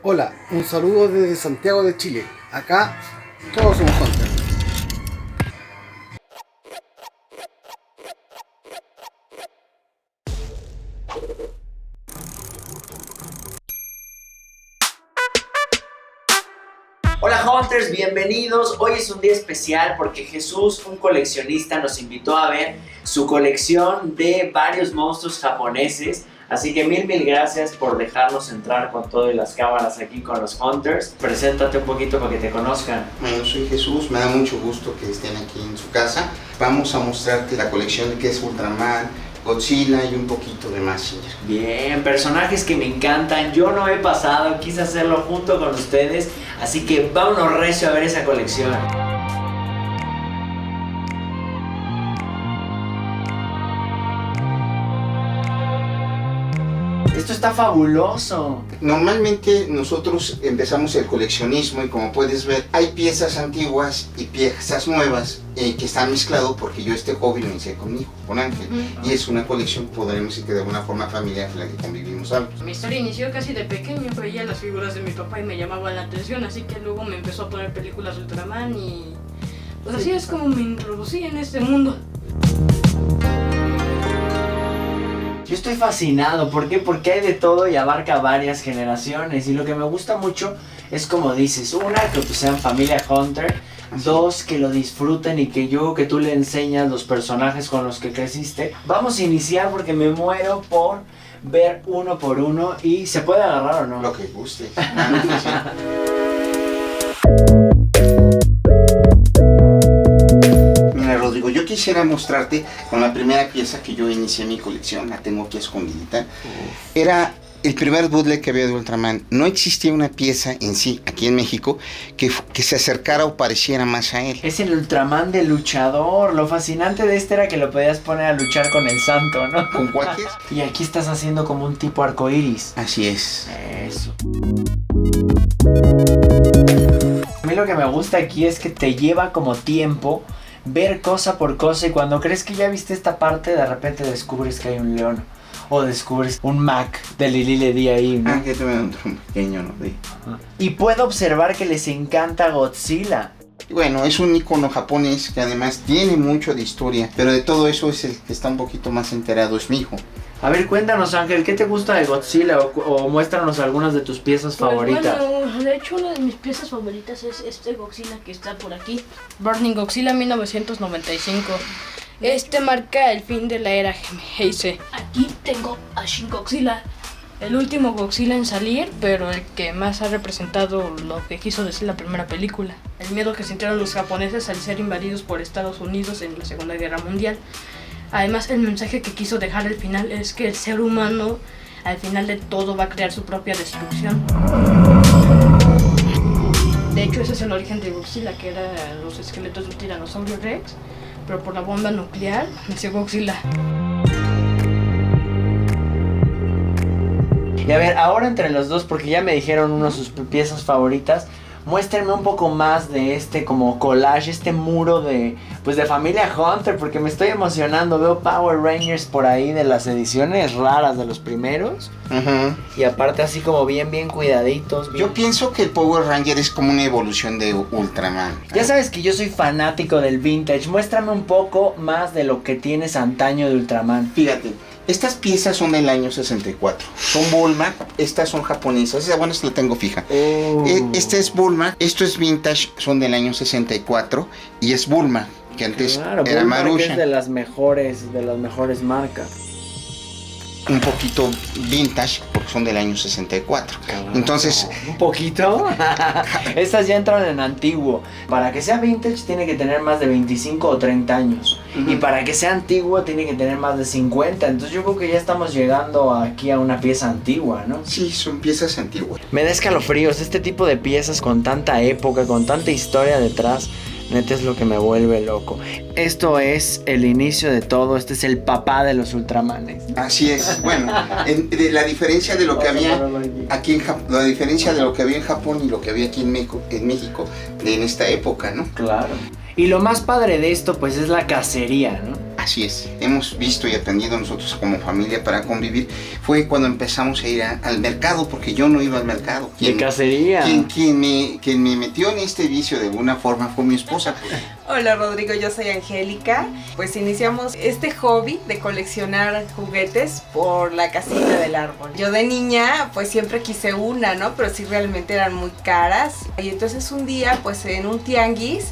Hola, un saludo desde Santiago de Chile. Acá todos somos Hunter. Hola Hunters, bienvenidos. Hoy es un día especial porque Jesús, un coleccionista, nos invitó a ver su colección de varios monstruos japoneses. Así que mil gracias por dejarnos entrar con todas las cámaras aquí con los Hunters. Preséntate un poquito para que te conozcan. Bueno, soy Jesús, me da mucho gusto que estén aquí en su casa. Vamos a mostrarte la colección de que es Ultraman, Godzilla y un poquito de Mazinger. Bien, personajes que me encantan. Yo no he pasado, quise hacerlo junto con ustedes. Así que vámonos recio a ver esa colección. Esto está fabuloso. Normalmente nosotros empezamos el coleccionismo y como puedes ver hay piezas antiguas y piezas nuevas que están mezclados porque yo este hobby lo inicié con mi hijo, con Ángel. Y es una colección, podremos decir que de alguna forma familiar en la que convivimos algo. Mi historia inició casi de pequeño, veía las figuras de mi papá y me llamaban la atención, así que luego me empezó a poner películas de Ultraman y pues así es como me introducí en este mundo. Yo estoy fascinado, ¿por qué? Porque hay de todo y abarca varias generaciones. Y lo que me gusta mucho es como dices, una, que pues sean familia Hunter. Dos, que lo disfruten y que tú le enseñas los personajes con los que creciste. Vamos a iniciar porque me muero por ver uno por uno. ¿Y se puede agarrar o no? Lo que guste. Mira, Rodrigo, yo quisiera mostrarte con la primera pieza que yo inicié mi colección, la tengo aquí escondidita. Era el primer bootleg que había de Ultraman. No existía una pieza en sí, aquí en México, que se acercara o pareciera más a él. Es el Ultraman de luchador. Lo fascinante de este era que lo podías poner a luchar con el santo, ¿no? ¿Con cualquier? Y aquí estás haciendo como un tipo arcoíris. Así es. Eso. A mí lo que me gusta aquí es que te lleva como tiempo ver cosa por cosa y cuando crees que ya viste esta parte, de repente descubres que hay un león. O descubres un Mac de Lili Ledy ahí, ¿no? Ah, que te un pequeño, ¿no? Sí. Y puedo observar que les encanta Godzilla. Bueno, es un icono japonés que además tiene mucho de historia, pero de todo eso es el que está un poquito más enterado, es mi hijo. A ver, cuéntanos, Ángel, ¿qué te gusta de Godzilla? O muéstranos algunas de tus piezas favoritas. Bueno, de hecho una de mis piezas favoritas es este Godzilla que está por aquí. Burning Godzilla 1995. Este marca el fin de la era Heisei. Aquí tengo a Shin Godzilla, el último Godzilla en salir, pero el que más ha representado lo que quiso decir la primera película. El miedo que sintieron los japoneses al ser invadidos por Estados Unidos en la Segunda Guerra Mundial. Además, el mensaje que quiso dejar al final es que el ser humano, al final de todo, va a crear su propia destrucción. De hecho, ese es el origen de Godzilla, que eran los esqueletos de un tiranosaurio Rex. Pero por la bomba nuclear nació Godzilla. Y a ver, ahora entre los dos, porque ya me dijeron uno de sus piezas favoritas, muéstrenme un poco más de este como collage, este muro de familia Hunter, porque me estoy emocionando. Veo Power Rangers por ahí de las ediciones raras de los primeros. Y aparte así como bien cuidaditos. Yo pienso que el Power Ranger es como una evolución de Ultraman. Ya sabes que yo soy fanático del vintage. Muéstrame un poco más de lo que tienes antaño de Ultraman. Fíjate, estas piezas son del año 64. Son Bulma, estas son japonesas. Esa bueno, esta la tengo fija. Esta es Bulma, esto es vintage, son del año 64 y es Bulma, que antes claro, era Bulma, Marusha. que es de las mejores marcas. Un poquito vintage porque son del año 64. Entonces, ¿un poquito? Estas ya entran en antiguo. Para que sea vintage tiene que tener más de 25 o 30 años. Y para que sea antiguo tiene que tener más de 50. Entonces yo creo que ya estamos llegando aquí a una pieza antigua, ¿no? Sí, son piezas antiguas. Me da escalofríos este tipo de piezas con tanta época, con tanta historia detrás. Neta es lo que me vuelve loco. Esto es el inicio de todo. Este es el papá de los Ultramanes. Así es. Bueno, la diferencia de lo que había aquí en Japón, la diferencia de lo que había en Japón y lo que había aquí en México en esta época, ¿no? Claro. Y lo más padre de esto pues es la cacería, ¿no? Así es, hemos visto y aprendido nosotros como familia para convivir. Fue cuando empezamos a ir al mercado, porque yo no iba al mercado. ¿De cacería? Quien me metió en este vicio de alguna forma fue mi esposa. Hola Rodrigo, yo soy Angélica. Pues iniciamos este hobby de coleccionar juguetes por la casita del árbol. Yo de niña pues siempre quise una, ¿no? Pero sí realmente eran muy caras. Y entonces un día pues en un tianguis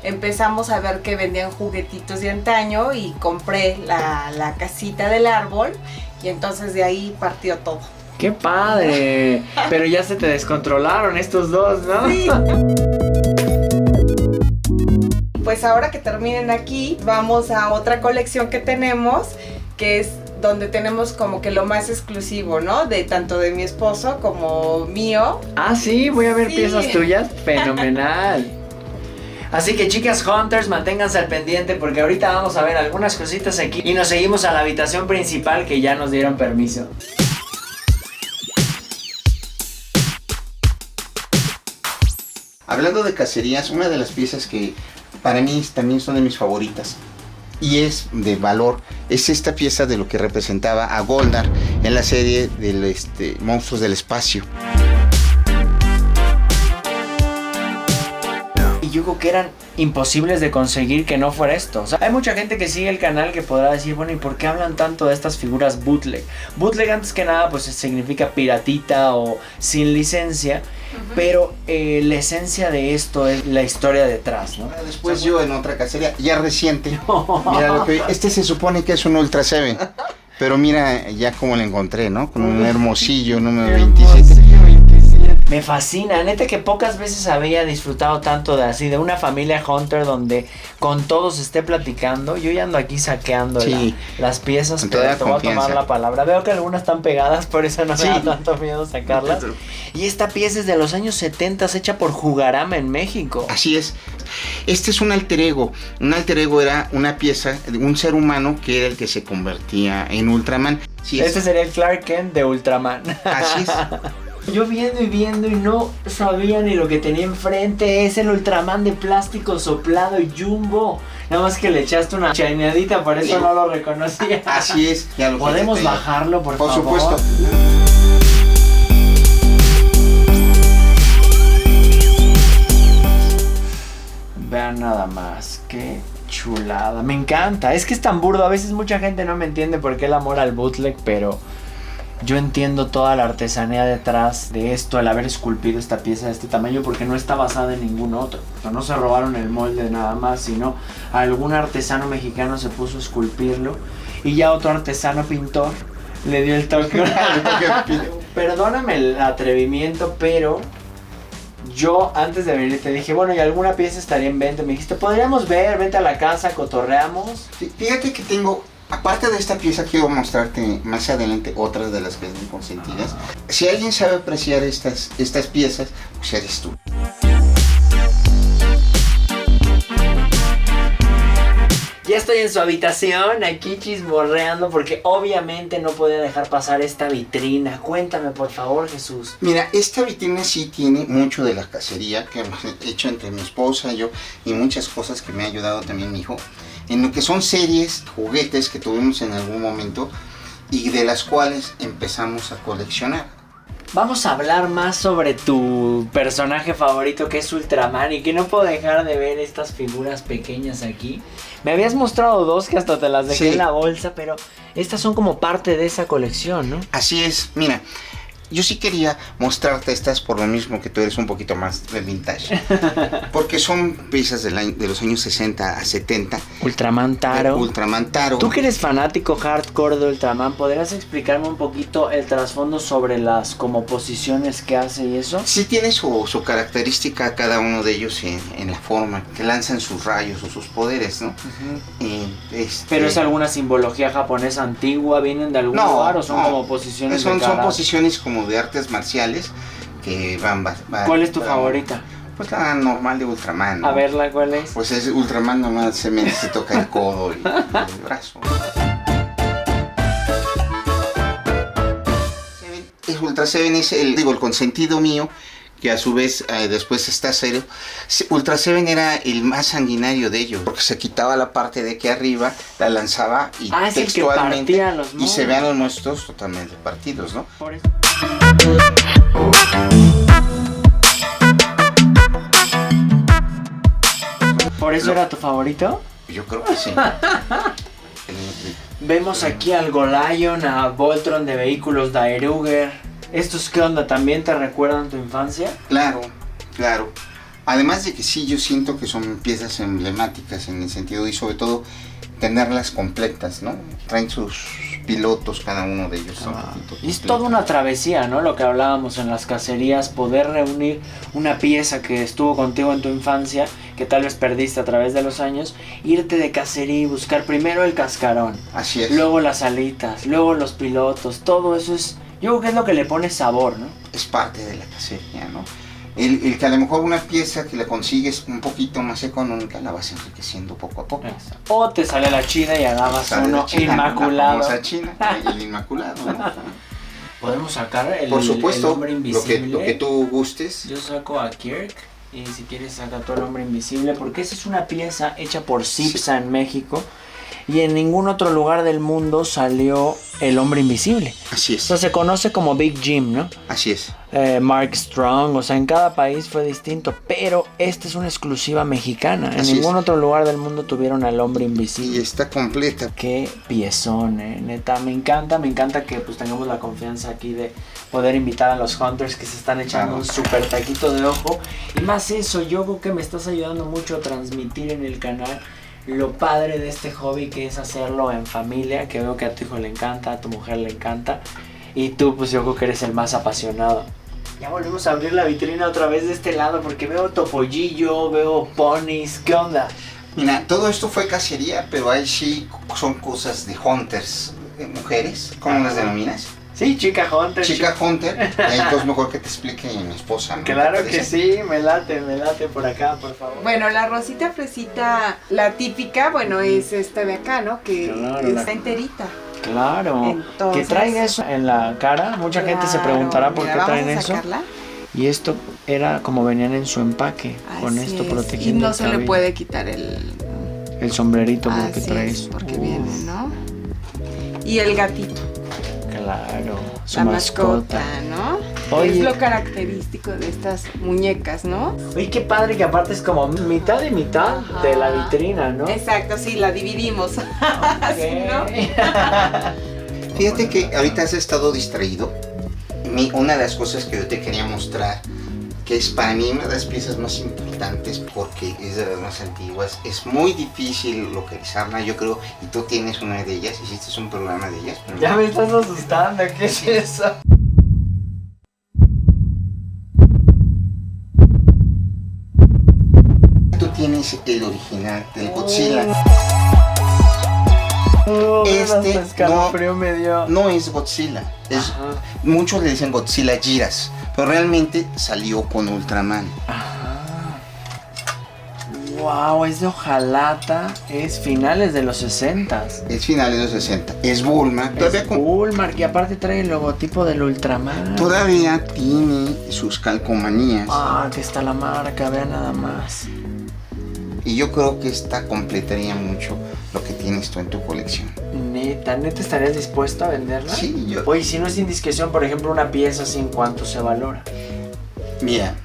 empezamos a ver que vendían juguetitos de antaño y compré la casita del árbol y entonces de ahí partió todo. ¡Qué padre! Pero ya se te descontrolaron estos dos, ¿no? Sí. Pues ahora que terminen aquí, vamos a otra colección que tenemos, que es donde tenemos como que lo más exclusivo, ¿no? De tanto de mi esposo como mío. Ah, sí, voy a ver Sí. piezas tuyas. Fenomenal. Así que chicas Hunters, manténganse al pendiente porque ahorita vamos a ver algunas cositas aquí y nos seguimos a la habitación principal que ya nos dieron permiso. Hablando de cacerías, una de las piezas que para mí también son de mis favoritas y es de valor, es esta pieza de lo que representaba a Goldar en la serie de Monstruos del Espacio. Y yo creo que eran imposibles de conseguir que no fuera esto. O sea, hay mucha gente que sigue el canal que podrá decir, bueno, ¿y por qué hablan tanto de estas figuras bootleg? Bootleg antes que nada pues significa piratita o sin licencia, pero la esencia de esto es la historia detrás, ¿no? Después yo en otra cacería, ya reciente, mira lo que este se supone que es un Ultra 7, pero mira ya como lo encontré, ¿no? Con un hermosillo número 27. Me fascina, neta que pocas veces había disfrutado tanto de una familia Hunter donde con todos esté platicando. Yo ya ando aquí saqueando Sí, las piezas, con pero toda te voy a tomar confianza. la palabra. Veo que algunas están pegadas, por eso no me da tanto miedo sacarlas. Y esta pieza es de los años 70, hecha por Jugarama en México. Así es. Este es un alter ego. Un alter ego era una pieza de un ser humano que era el que se convertía en Ultraman. Sí, Este sería el Clark Kent de Ultraman. así es. Yo viendo y no sabía ni lo que tenía enfrente. Es el Ultraman de plástico soplado y jumbo. Nada más que le echaste una chaineadita, por eso no lo reconocía. Así es. Ya lo ¿Podemos quité. bajarlo, por favor? Por supuesto. Vean nada más, qué chulada. Me encanta, es que es tan burdo. A veces mucha gente no me entiende por qué el amor al bootleg, pero yo entiendo toda la artesanía detrás de esto, el haber esculpido esta pieza de este tamaño, porque no está basada en ningún otro. O sea, no se robaron el molde nada más, sino algún artesano mexicano se puso a esculpirlo y ya otro artesano pintor le dio el toque. Perdóname el atrevimiento, pero yo antes de venir te dije, bueno, y alguna pieza estaría en venta. Me dijiste, podríamos ver, vente a la casa, cotorreamos. Fíjate que tengo, aparte de esta pieza, quiero mostrarte más adelante otras de las que están consentidas. Si alguien sabe apreciar estas piezas, pues eres tú. Ya estoy en su habitación, aquí chismorreando, porque obviamente no podía dejar pasar esta vitrina. Cuéntame, por favor, Jesús. Mira, esta vitrina sí tiene mucho de la cacería que hemos hecho entre mi esposa y yo, y muchas cosas que me ha ayudado también mi hijo, en lo que son series, juguetes que tuvimos en algún momento y de las cuales empezamos a coleccionar. Vamos a hablar más sobre tu personaje favorito, que es Ultraman, y que no puedo dejar de ver estas figuras pequeñas aquí. Me habías mostrado dos que hasta te las dejé Sí. en la bolsa, pero estas son como parte de esa colección, ¿no? Así es, mira, yo sí quería mostrarte estas por lo mismo que tú eres un poquito más de vintage. Porque son piezas de los años 60 a 70. Ultraman Taro. Ultraman Taro. Tú que eres fanático hardcore de Ultraman, ¿podrías explicarme un poquito el trasfondo sobre las como posiciones que hace y eso? Sí tiene su característica cada uno de ellos en la forma que lanzan sus rayos o sus poderes, ¿no? ¿Pero es alguna simbología japonesa antigua? ¿Vienen de algún lugar o son como posiciones de son karate? posiciones como de artes marciales que van... ¿Cuál es tu favorita? Pues la normal de Ultraman, ¿no? A verla, ¿cuál es? Pues es Ultraman, nomás se toca el codo y el brazo. Ultra 7 es el consentido mío, que a su vez después está Zero. Ultra Seven era el más sanguinario de ellos, porque se quitaba la parte de aquí arriba, la lanzaba y es el que textualmente partía los y se monos. vean los monstruos totalmente partidos, ¿no? Por eso. ¿Por eso era tu favorito? Yo creo que sí. Vemos aquí al Golion, a Voltron de Vehículos, Daeruger. ¿Estos qué onda? ¿También te recuerdan tu infancia? Claro, claro. Además de que sí, yo siento que son piezas emblemáticas en el sentido y sobre todo tenerlas completas, ¿no? Traen sus pilotos cada uno de ellos. Y es toda una travesía, ¿no? Lo que hablábamos en las cacerías, poder reunir una pieza que estuvo contigo en tu infancia, que tal vez perdiste a través de los años, irte de cacería y buscar primero el cascarón, Así es. luego las alitas, luego los pilotos, todo eso es, yo creo que es lo que le pone sabor, ¿no? Es parte de la cacería, ¿no? El que a lo mejor una pieza que la consigues un poquito más económica la vas enriqueciendo poco a poco. O te sale la china y agarras Sale uno la China, inmaculado. La famosa China, el inmaculado, ¿no? Podemos sacar el, Por supuesto, el hombre invisible. lo que tú gustes. Yo saco a Kirk y si quieres saca tú el hombre invisible, porque esa es una pieza hecha por Cipsa en México y en ningún otro lugar del mundo salió el hombre invisible. Así es. O sea, se conoce como Big Jim, ¿no? Así es. Mark Strong, o sea, en cada país fue distinto, pero esta es una exclusiva mexicana. En Así ningún es. otro lugar del mundo tuvieron al hombre Y invisible. está completa. Qué piezón, neta, me encanta que pues tengamos la confianza aquí de poder invitar a los hunters que se están echando Claro. un super taquito de ojo. Y más eso, yo creo que me estás ayudando mucho a transmitir en el canal lo padre de este hobby que es hacerlo en familia, que veo que a tu hijo le encanta, a tu mujer le encanta. Y tú pues yo creo que eres el más apasionado. Ya volvemos a abrir la vitrina otra vez de este lado porque veo topollillo, veo ponis, ¿qué onda? Mira, todo esto fue cacería, pero ahí sí son cosas de hunters, de mujeres. ¿Cómo las denominas? Sí, chica hunter. Chica hunter. Y entonces mejor que te explique mi esposa, ¿no? Claro ¿Te que parece? sí, me late por acá, por favor. Bueno, la rosita fresita, la típica, bueno, es esta de acá, ¿no? Que Claro, está enterita. Claro, Entonces- que traen eso en la cara, mucha gente se preguntará por Mira, qué vamos traen a eso. sacarla. Y esto era como venían en su empaque, con Así esto es. protegiendo Y no el se le cabello. puede quitar el... El sombrerito porque Así traes. es, porque viene, ¿no? Y el gatito, Claro, su la mascota. mascota, ¿no? Oye. Es lo característico de estas muñecas, ¿no? Oye, qué padre que aparte es como mitad y mitad Ajá. de la vitrina, ¿no? Exacto, sí, la dividimos. Así, ¿no? Fíjate que ahorita has estado distraído. Una de las cosas que yo te quería mostrar, que es para mí una de las piezas más importantes porque es de las más antiguas, es muy difícil localizarla, yo creo, y tú tienes una de ellas, hiciste un programa de ellas. Pero Ya me estás asustando, ¿qué es eso? tú tienes el original del Godzilla. Este escalofrío me dio. No es Godzilla, es, Ajá. muchos le dicen Godzilla Giras, pero realmente salió con Ultraman. Wow, es de hojalata, es finales de los 60. Es finales de los 60, es Bulma, todavía, Es Bullmark y aparte trae el logotipo del Ultraman. todavía tiene sus calcomanías. Ah, que está la marca, vean nada más. Y yo creo que esta completaría mucho lo que tienes tú en tu colección. Neta estarías dispuesto a venderla? Sí, yo... Oye, si no es indiscreción, por ejemplo, una pieza así, ¿en cuánto se valora? Mira,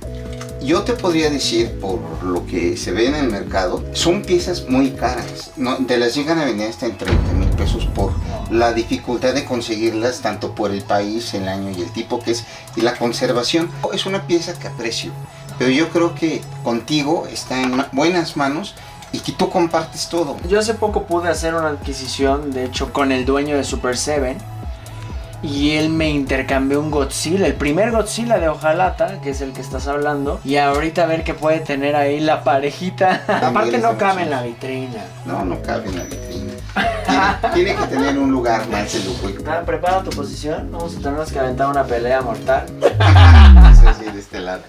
yo te podría decir, por lo que se ve en el mercado, son piezas muy caras. No, te las llegan a vender hasta en 30,000 pesos por la dificultad de conseguirlas, tanto por el país, el año y el tipo que es, y la conservación. Es una pieza que aprecio, pero yo creo que contigo está en buenas manos y que tú compartes todo. Yo hace poco pude hacer una adquisición, de hecho, con el dueño de Super 7. Y él me intercambió un Godzilla, el primer Godzilla de hojalata, que es el que estás hablando. Y ahorita a ver qué puede tener ahí la parejita. Aparte no cabe en la vitrina. No, no cabe en la vitrina. Tiene que tener un lugar más de lujo. Ah, prepara tu posición, vamos a tenernos que aventar una pelea mortal. Eso sí, de este lado.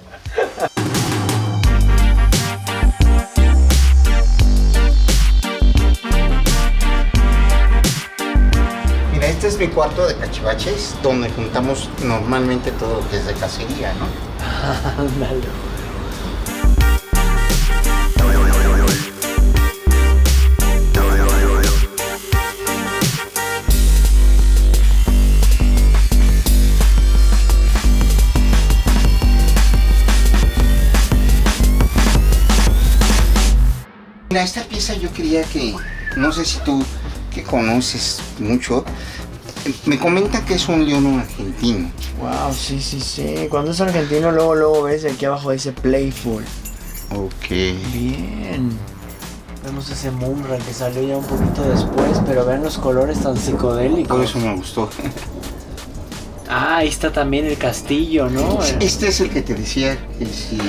Mira, este es mi cuarto de cachivaches, donde juntamos normalmente todo lo que es de cacería, ¿no? Ándale. Mira, esta pieza yo quería que, no sé si tú que conoces mucho, me comentan que es un león argentino. Wow, sí, sí, sí. Cuando es argentino, luego ves aquí abajo dice Playful. Ok. Bien. Vemos ese Mumra que salió ya un poquito después, pero vean los colores tan psicodélicos. Todo eso me gustó. Ah, ahí está también el castillo, ¿no? Este es el que te decía que si...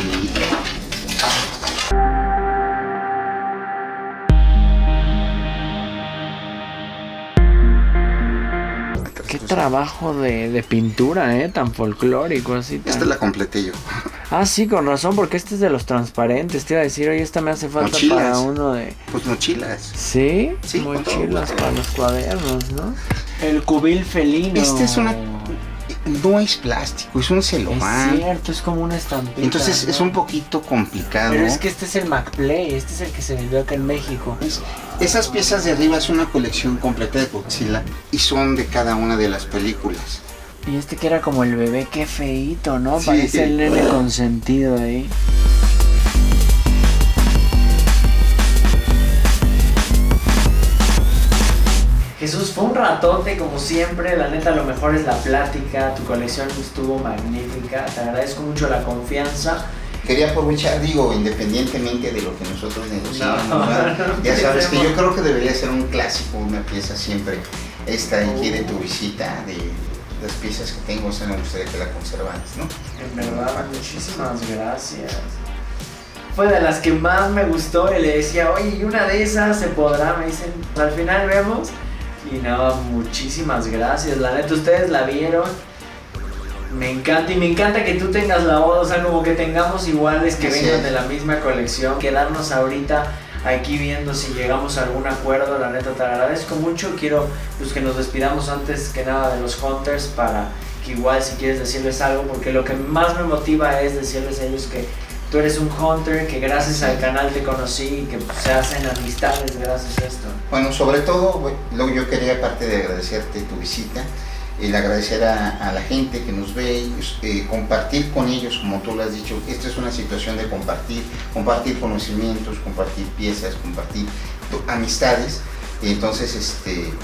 Qué trabajo de pintura, tan folclórico, así. Esta la completé yo. Ah, sí, con razón, porque este es de los transparentes. Te iba a decir, oye, esta me hace falta Mochilas. para uno de... Pues mochilas. ¿Sí? Sí, mochilas para los cuadernos, ¿no? El cubil felino. Este es una... No es plástico, es un Es celofán. cierto, es como una estampita. Entonces ¿no? es un poquito complicado. Pero es que este es el MacPlay, este es el que se vendió acá en México. Esas piezas de arriba es una colección completa de Godzilla y son de cada una de las películas. Y este que era como el bebé, qué feíto, ¿no? Sí. Parece el nene consentido ahí. Jesús, fue un ratote como siempre, la neta lo mejor es la plática, tu colección estuvo magnífica, te agradezco mucho la confianza. Quería aprovechar, digo, independientemente de lo que nosotros negociamos, No, ¿verdad? no Ya sabes que tenemos. yo creo que debería ser un clásico, una pieza siempre. Esta y quiere tu visita de las piezas que tengo, esa me gustaría que la conservaras, ¿no? En verdad, muchísimas gracias. Fue de las que más me gustó y le decía, oye, ¿y una de esas se podrá? Me dicen, al final vemos. Y nada, muchísimas gracias. La neta, ustedes la vieron. Me encanta y me encanta que tú tengas la voz, o sea, como que tengamos iguales que Así vengan es. de la misma colección. Quedarnos ahorita aquí viendo si llegamos a algún acuerdo. La neta, te agradezco mucho. Quiero pues que nos despidamos antes que nada de los Hunters para que igual si quieres decirles algo, porque lo que más me motiva es decirles a ellos que tú eres un Hunter, que gracias al canal te conocí y que pues, se hacen amistades gracias a esto. Bueno, sobre todo, luego yo quería, aparte de agradecerte tu visita, el agradecer a la gente que nos ve, compartir con ellos, como tú lo has dicho, esta es una situación de compartir conocimientos, compartir piezas, compartir amistades. Y entonces,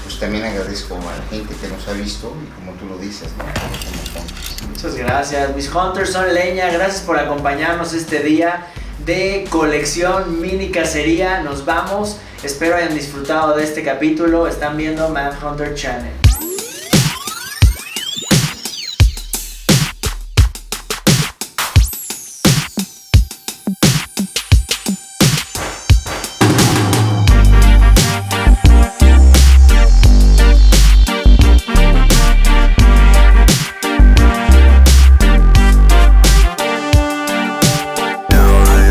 pues también agradezco a la gente que nos ha visto y como tú lo dices, ¿no? Muchas gracias, mis Hunters son leña, gracias por acompañarnos este día de colección mini cacería. Nos vamos, espero hayan disfrutado de este capítulo. Están viendo Manhunter Channel.